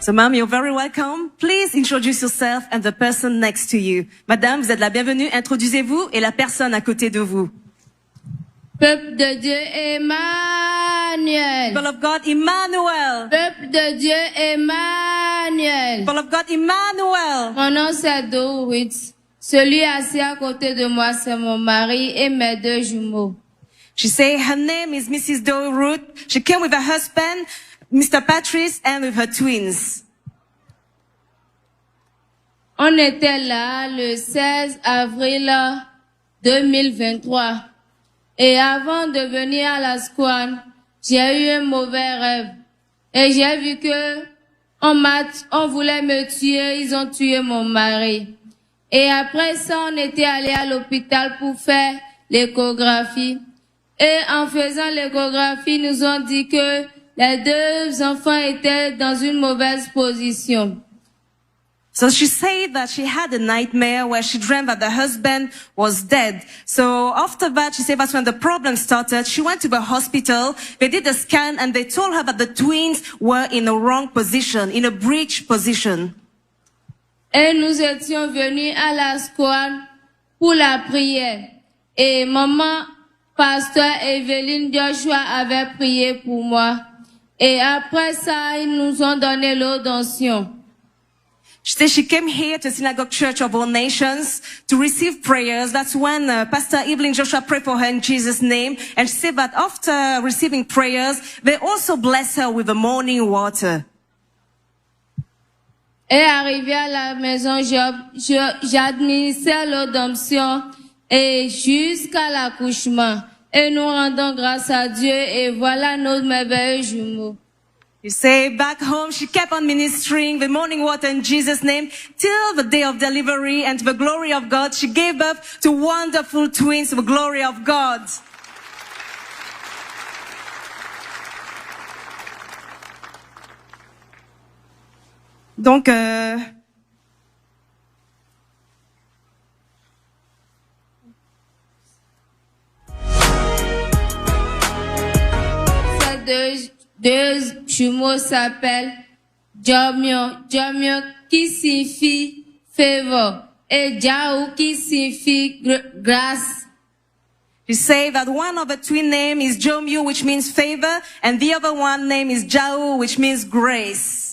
So, ma'am, you're very welcome. Please introduce yourself and the person next to you. Madame, vous êtes la bienvenue. Introduisez-vous et la personne à côté de vous. Peuple de Dieu, Emmanuel. People of God, Emmanuel. Peuple de Dieu, Emmanuel. People of God, Emmanuel. Mon nom c'est Dorit. Celui assis à côté de moi, c'est mon mari et mes deux jumeaux. She say her name is Mrs. Doe Ruth. She came with her husband, Mr. Patrice, and with her twins. On était là le 16 avril 2023. Et avant de venir à la Squan, j'ai eu un mauvais rêve. Et j'ai vu que on voulait me tuer, ils ont tué mon mari. Et après ça, on était allé à l'hôpital pour faire l'échographie. Et en faisant l'échographie, ils nous ont dit que les deux enfants étaient dans une mauvaise position. So she said that she had a nightmare where she dreamt that the husband was dead. So after that, she said that's when the problem started. She went to the hospital. They did a scan and they told her that the twins were in a wrong position, in a breech position. Et nous étions venus à la Squan pour la prière. Et maman, pasteur Evelyne Joshua avait prié pour moi. Et après ça, ils nous ont donné l'eau d'onction. She said she came here to Synagogue Church of All Nations to receive prayers. That's when Pastor Evelyn Joshua prayed for her in Jesus' name. And she said that after receiving prayers, they also blessed her with the morning water. Et arrivé à la maison, j'administrais l'eau d'onction et jusqu'à l'accouchement. Et nous rendons grâce à Dieu et voilà nos merveilleux jumeaux. You say back home, she kept on ministering the morning water in Jesus' name till the day of delivery, and to the glory of God, she gave birth to wonderful twins to the glory of God. Donc, Deux jumeaux s'appellent Jomyo qui signifie favor et Jaou qui signifie grâce. You say that one of the twin name is Jomyu, which means favor, and the other one name is Jaou, which means grace.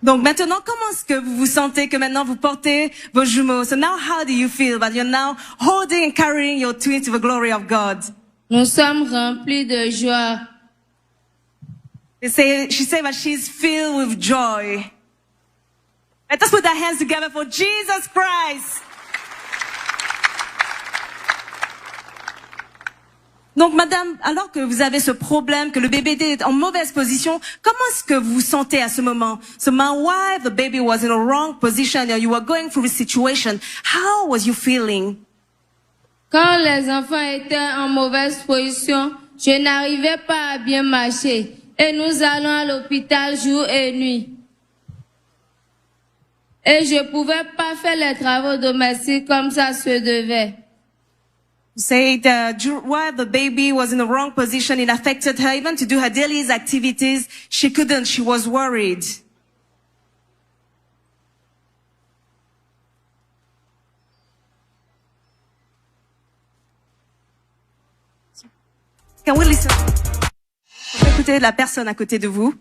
Donc maintenant, comment est-ce que vous vous sentez que maintenant vous portez vos jumeaux? So now how do you feel that you're now holding and carrying your twins to the glory of God? Nous sommes remplis de joie. She said that she's filled with joy. Let us put our hands together for Jesus Christ. Donc, madame, alors que vous avez ce problème, que le bébé est en mauvaise position, comment est-ce que vous vous sentez à ce moment? So, why the baby was in a wrong position or you were going through this situation, how was you feeling? Quand les enfants étaient en mauvaise position, je n'arrivais pas à bien marcher. Et nous allons à l'hôpital jour et nuit. Et je pouvais pas faire les travaux domestiques comme ça se devait. Say that while the baby was in the wrong position, it affected her even to do her daily activities. She couldn't. She was worried. Can we listen? Écoutez la personne à côté de vous.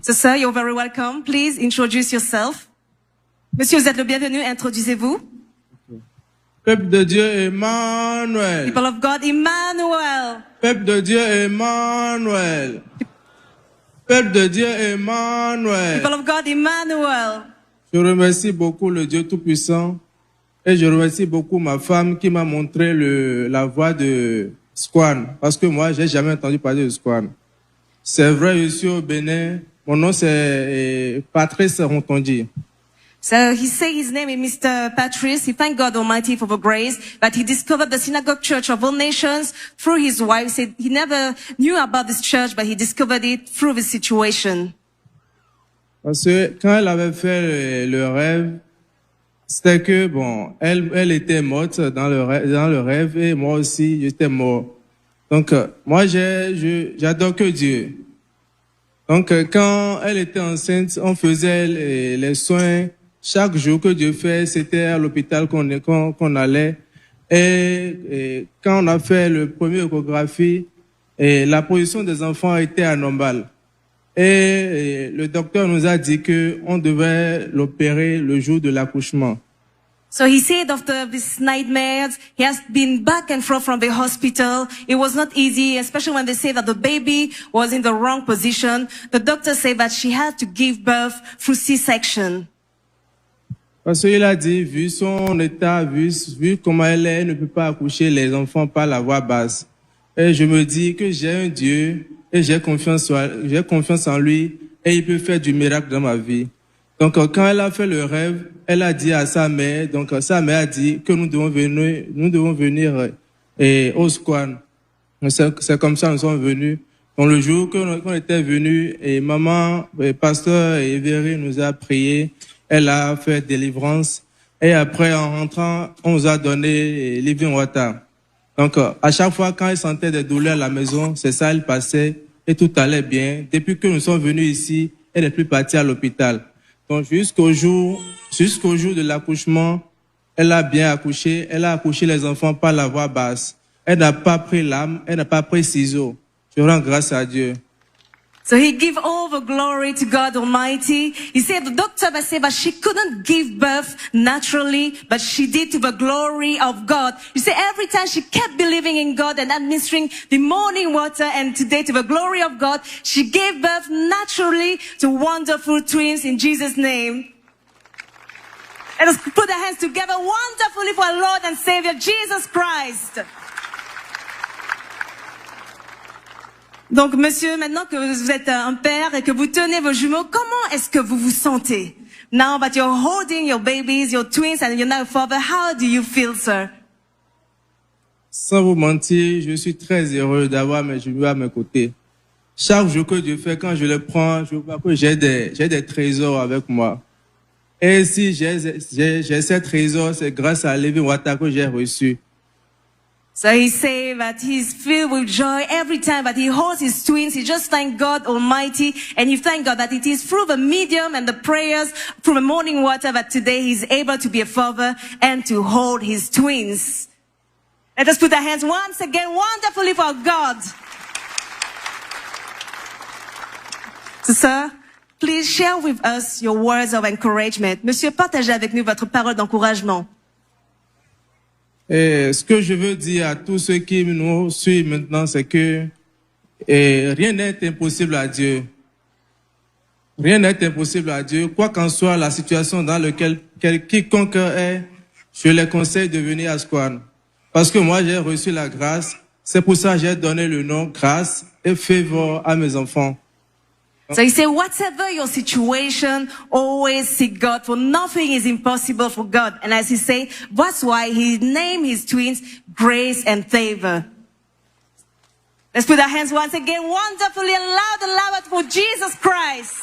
So, sir, you're very welcome. Please introduce yourself. Monsieur, vous êtes le bienvenu. Introduisez-vous. Peuple de Dieu, Emmanuel. People of God, Emmanuel. Peuple de Dieu, Emmanuel. Peuple de Dieu, Emmanuel. People of God, Emmanuel. Je remercie beaucoup le Dieu Tout-Puissant et je remercie beaucoup ma femme qui m'a montré la voie de Squan. Parce que moi, j'ai jamais entendu parler de Squan. C'est vrai, je suis au Bénin. Mon nom, c'est Patrice Rontondi. So he said his name is Mr. Patrice. He thanked God Almighty for the grace that he discovered the Synagogue Church of All Nations through his wife. He said he never knew about this church, but he discovered it through this situation. Parce que quand elle avait fait le rêve, c'était que, bon, elle était morte dans le rêve et moi aussi, j'étais mort. Donc, moi, j'adore que Dieu. Donc, quand elle était enceinte, on faisait les soins. Chaque jour que Dieu fait, c'était à l'hôpital qu'on allait. Et quand on a fait le premier échographie, la position des enfants était anormale. Et le docteur nous a dit que on devait l'opérer le jour de l'accouchement. So he said after these nightmares, he has been back and forth from the hospital. It was not easy, especially when they say that the baby was in the wrong position. The doctor said that she had to give birth through C-section. Parce qu'il a dit, vu son état, vu comment elle ne peut pas accoucher les enfants par la voie basse. Et je me dis que j'ai un Dieu et j'ai confiance en lui et il peut faire du miracle dans ma vie. Donc, quand elle a fait le rêve, elle a dit à sa mère, donc sa mère a dit que nous devons venir au Squan. C'est comme ça que nous sommes venus. Donc, le jour qu'on était venus, et maman, pasteur Everi nous a prié, elle a fait délivrance. Et après, en rentrant, on nous a donné living water. Donc, à chaque fois, quand elle sentait des douleurs à la maison, c'est ça, elle passait et tout allait bien. Depuis que nous sommes venus ici, elle n'est plus partie à l'hôpital. Donc, jusqu'au jour de l'accouchement, elle a bien accouché. Elle a accouché les enfants par la voie basse. Elle n'a pas pris lame, elle n'a pas pris ciseaux. Je rends grâce à Dieu. So he gave all the glory to God Almighty. He said the doctor said that she couldn't give birth naturally, but she did to the glory of God. You see, every time she kept believing in God and administering the morning water, and today to the glory of God, she gave birth naturally to wonderful twins in Jesus' name. Let us put our hands together wonderfully for our Lord and Savior, Jesus Christ. Donc, monsieur, maintenant que vous êtes un père et que vous tenez vos jumeaux, comment est-ce que vous vous sentez? Now that you're holding your babies, your twins, and you're now a father, how do you feel, sir? Sans vous mentir, je suis très heureux d'avoir mes jumeaux à mes côtés. Chaque jour que Dieu fait, quand je les prends, je vois que j'ai des trésors avec moi. Et si j'ai ces trésors, c'est grâce à Living Water que j'ai reçu. So he said that he's filled with joy every time that he holds his twins. He just thank God Almighty, and you thank God that it is through the medium and the prayers, through the morning water, that today he's able to be a father and to hold his twins. Let us put our hands once again wonderfully for God. So, sir, please share with us your words of encouragement. Monsieur, partagez avec nous votre parole d'encouragement. Et ce que je veux dire à tous ceux qui nous suivent maintenant, c'est que rien n'est impossible à Dieu. Rien n'est impossible à Dieu. Quoi qu'en soit la situation dans laquelle quiconque est, je les conseille de venir à Squan. Parce que moi, j'ai reçu la grâce. C'est pour ça que j'ai donné le nom grâce et favor à mes enfants. So he said, whatever your situation, always seek God, for nothing is impossible for God. And as he said, that's why he named his twins Grace and Favor. Let's put our hands once again wonderfully and louder for Jesus Christ.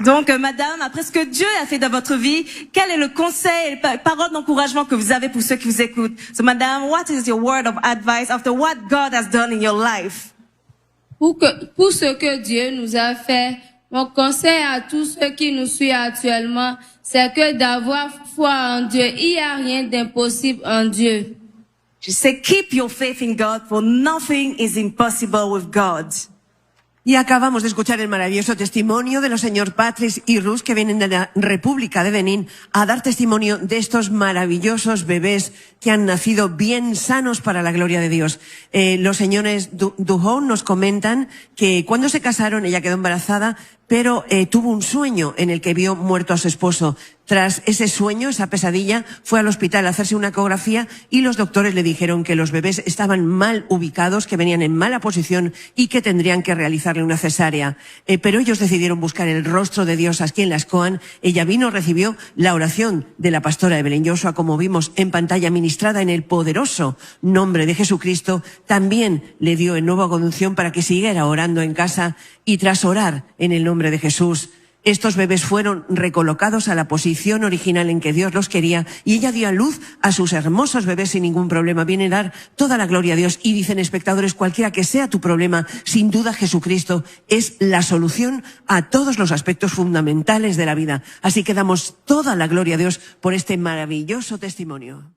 Donc, madame, après ce que Dieu a fait dans votre vie, quel est le conseil et parole d'encouragement que vous avez pour ceux qui vous écoutent? So, madame, what is your word of advice after what God has done in your life? Pour ce que Dieu nous a fait, mon conseil à tous ceux qui nous suivent actuellement, c'est que d'avoir foi en Dieu. Il n'y a rien d'impossible en Dieu. She said, keep your faith in God, for nothing is impossible with God. Y acabamos de escuchar el maravilloso testimonio de los señor Patrice y Ruth, que vienen de la República de Benín a dar testimonio de estos maravillosos bebés que han nacido bien sanos para la gloria de Dios. Los señores Duhon nos comentan que cuando se casaron ella quedó embarazada, pero tuvo un sueño en el que vio muerto a su esposo. Tras ese sueño, esa pesadilla, fue al hospital a hacerse una ecografía y los doctores le dijeron que los bebés estaban mal ubicados, que venían en mala posición y que tendrían que realizarle una cesárea. Pero ellos decidieron buscar el rostro de Dios aquí en la SCOAN. Ella vino, recibió la oración de la pastora Evelyn Joshua, como vimos en pantalla, ministrada en el poderoso nombre de Jesucristo. También le dio en nueva conducción para que siguiera orando en casa, y tras orar en el nombre de Jesús, Estos bebés fueron recolocados a la posición original en que Dios los quería y ella dio a luz a sus hermosos bebés sin ningún problema. Viene a dar toda la gloria a Dios. Y dicen, espectadores, cualquiera que sea tu problema, sin duda Jesucristo es la solución a todos los aspectos fundamentales de la vida. Así que damos toda la gloria a Dios por este maravilloso testimonio.